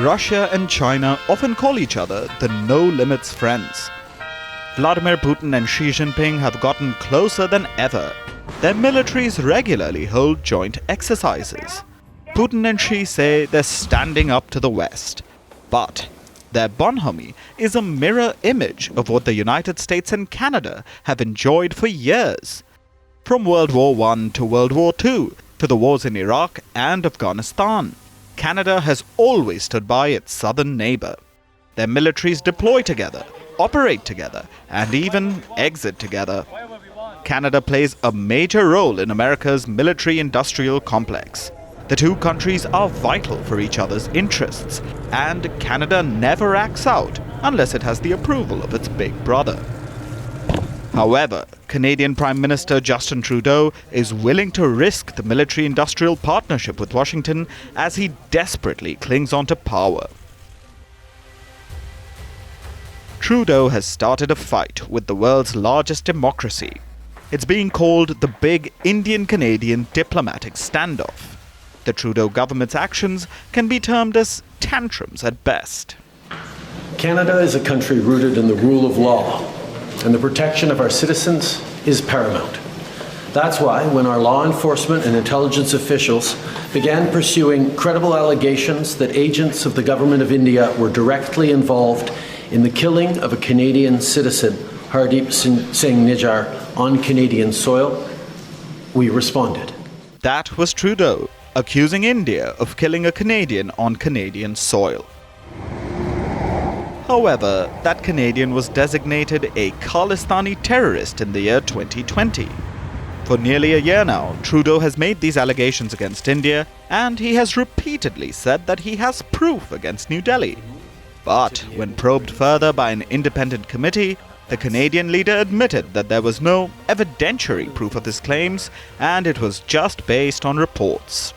Russia and China often call each other the no-limits friends. Vladimir Putin and Xi Jinping have gotten closer than ever. Their militaries regularly hold joint exercises. Putin and Xi say they're standing up to the West. But their bonhomie is a mirror image of what the United States and Canada have enjoyed for years. From World War I to World War II, to the wars in Iraq and Afghanistan, Canada has always stood by its southern neighbor. Their militaries deploy together, operate together, and even exit together. Canada plays a major role in America's military-industrial complex. The two countries are vital for each other's interests, and Canada never acts out unless it has the approval of its big brother. However, Canadian Prime Minister Justin Trudeau is willing to risk the military-industrial partnership with Washington as he desperately clings on to power. Trudeau has started a fight with the world's largest democracy. It's being called the big Indian-Canadian diplomatic standoff. The Trudeau government's actions can be termed as tantrums at best. Canada is a country rooted in the rule of law, and the protection of our citizens is paramount. That's why, when our law enforcement and intelligence officials began pursuing credible allegations that agents of the Government of India were directly involved in the killing of a Canadian citizen, Hardeep Singh Nijjar, on Canadian soil, we responded. That was Trudeau accusing India of killing a Canadian on Canadian soil. However, that Canadian was designated a Khalistani terrorist in the year 2020. For nearly a year now, Trudeau has made these allegations against India, and he has repeatedly said that he has proof against New Delhi. But when probed further by an independent committee, the Canadian leader admitted that there was no evidentiary proof of his claims, and it was just based on reports.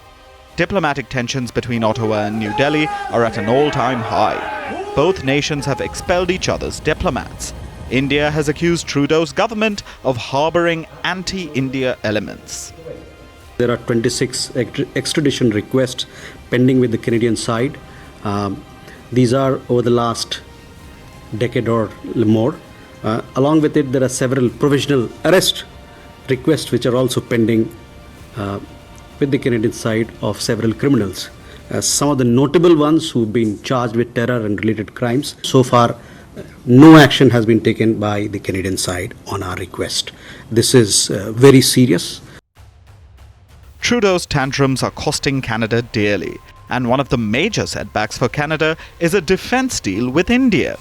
Diplomatic tensions between Ottawa and New Delhi are at an all-time high. Both nations have expelled each other's diplomats. India has accused Trudeau's government of harboring anti-India elements. There are 26 extradition requests pending with the Canadian side. These are over the last decade or more. Along with it, there are several provisional arrest requests which are also pending with the Canadian side of several criminals. Some of the notable ones who've been charged with terror and related crimes. So far, no action has been taken by the Canadian side on our request. This is very serious. Trudeau's tantrums are costing Canada dearly, and one of the major setbacks for Canada is a defense deal with India.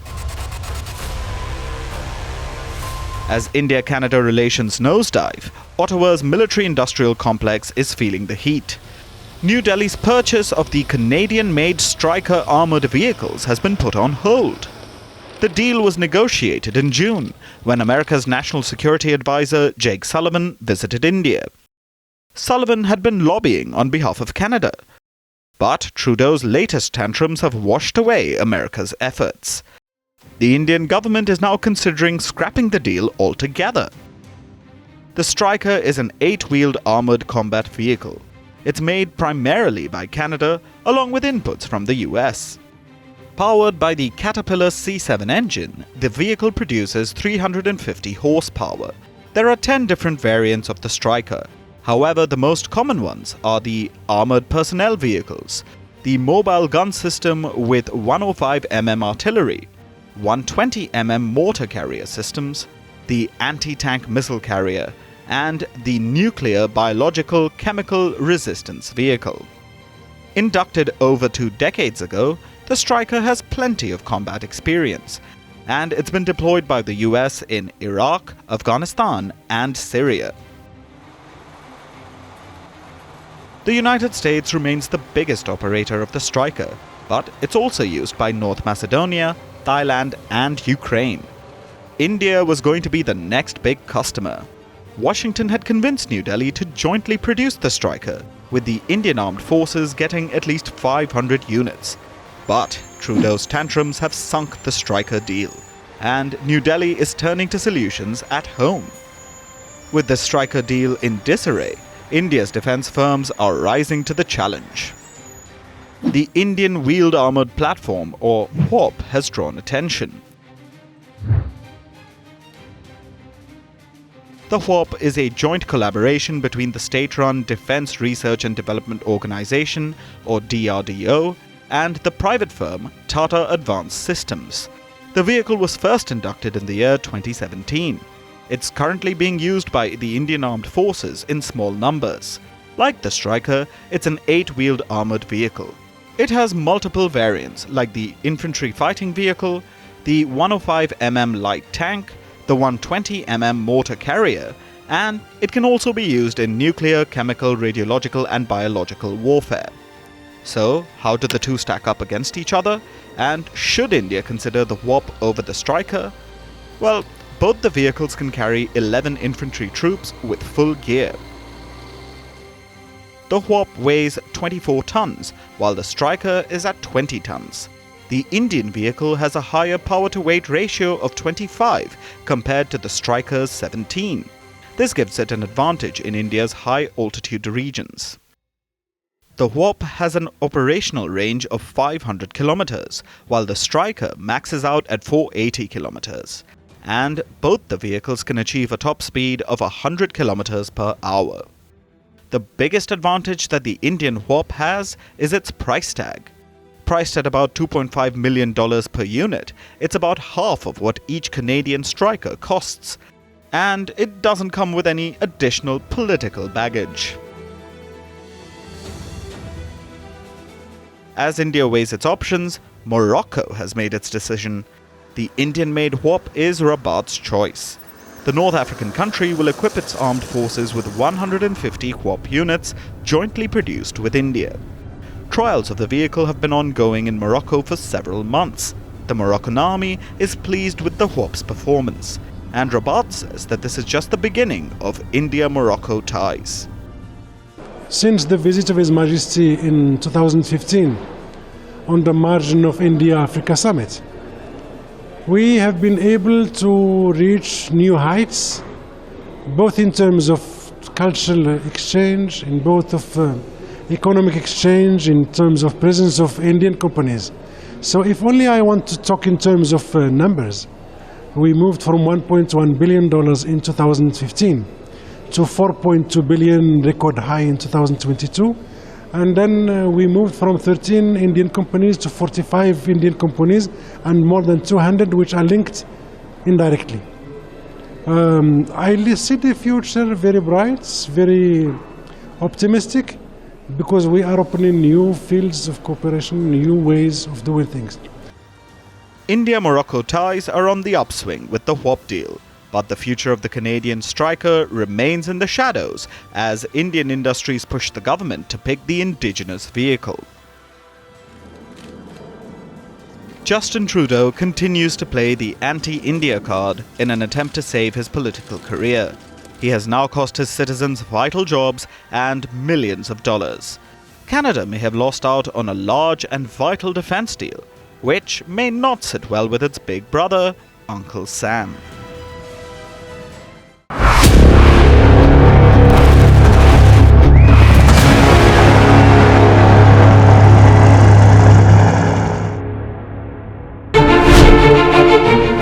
As India-Canada relations nosedive, Ottawa's military-industrial complex is feeling the heat. New Delhi's purchase of the Canadian-made Stryker armoured vehicles has been put on hold. The deal was negotiated in June, when America's National Security Advisor Jake Sullivan visited India. Sullivan had been lobbying on behalf of Canada. But Trudeau's latest tantrums have washed away America's efforts. The Indian government is now considering scrapping the deal altogether. The Stryker is an 8-wheeled armoured combat vehicle. It's made primarily by Canada, along with inputs from the US. Powered by the Caterpillar C7 engine, the vehicle produces 350 horsepower. There are 10 different variants of the Stryker. However, the most common ones are the armoured personnel vehicles, the mobile gun system with 105mm artillery, 120mm mortar carrier systems, the anti-tank missile carrier, and the nuclear biological chemical resistance vehicle. Inducted over 2 decades ago, the Stryker has plenty of combat experience, and it's been deployed by the US in Iraq, Afghanistan, and Syria. The United States remains the biggest operator of the Stryker, but it's also used by North Macedonia, Thailand, and Ukraine. India was going to be the next big customer. Washington had convinced New Delhi to jointly produce the Stryker, with the Indian Armed Forces getting at least 500 units. But Trudeau's tantrums have sunk the Stryker deal, and New Delhi is turning to solutions at home. With the Stryker deal in disarray, India's defense firms are rising to the challenge. the Indian Wheeled Armoured Platform, or WhAP, has drawn attention. The WhAP is a joint collaboration between the state-run Defence Research and Development Organisation, or DRDO, and the private firm Tata Advanced Systems. The vehicle was first inducted in the year 2017. It's currently being used by the Indian Armed Forces in small numbers. Like the Stryker, it's an 8-wheeled armoured vehicle. It has multiple variants like the Infantry Fighting Vehicle, the 105mm light tank, the 120mm mortar carrier, and it can also be used in nuclear, chemical, radiological and biological warfare. So, how do the two stack up against each other? And should India consider the WhAP over the Stryker? Well, both the vehicles can carry 11 infantry troops with full gear. The WhAP weighs 24 tons, while the Stryker is at 20 tons. The Indian vehicle has a higher power-to-weight ratio of 25 compared to the Stryker's 17. This gives it an advantage in India's high-altitude regions. The WhAP has an operational range of 500 kilometers, while the Stryker maxes out at 480 kilometers. And both the vehicles can achieve a top speed of 100 kilometers per hour. The biggest advantage that the Indian WhAP has is its price tag. Priced at about $2.5 million per unit, it's about half of what each Canadian Stryker costs. And it doesn't come with any additional political baggage. As India weighs its options, Morocco has made its decision. The Indian-made WhAP is Rabat's choice. The North African country will equip its armed forces with 150 WhAP units jointly produced with India. Trials of the vehicle have been ongoing in Morocco for several months. The Moroccan army is pleased with the WhAP's performance, and Rabat says that this is just the beginning of India-Morocco ties. Since the visit of His Majesty in 2015, on the margin of India-Africa Summit, we have been able to reach new heights, both in terms of cultural exchange, in both of economic exchange, in terms of presence of Indian companies. So if only I want to talk in terms of numbers, we moved from $1.1 billion in 2015 to 4.2 billion record high in 2022. And then we moved from 13 Indian companies to 45 Indian companies and more than 200 which are linked indirectly. I see the future very bright, very optimistic, because we are opening new fields of cooperation, new ways of doing things. India-Morocco ties are on the upswing with the WhAP deal, but the future of the Canadian Stryker remains in the shadows as Indian industries push the government to pick the indigenous vehicle. Justin Trudeau continues to play the anti-India card in an attempt to save his political career. He has now cost his citizens vital jobs and millions of dollars. Canada may have lost out on a large and vital defense deal, which may not sit well with its big brother, Uncle Sam.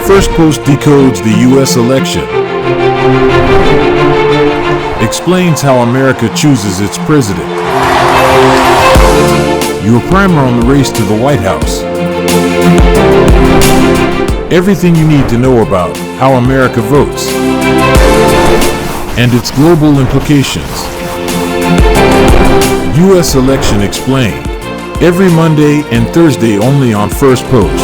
Firstpost decodes the U.S. election, explains how America chooses its president, your primer on the race to the White House, everything you need to know about how America votes, and its global implications. U.S. Election Explained, every Monday and Thursday only on Firstpost.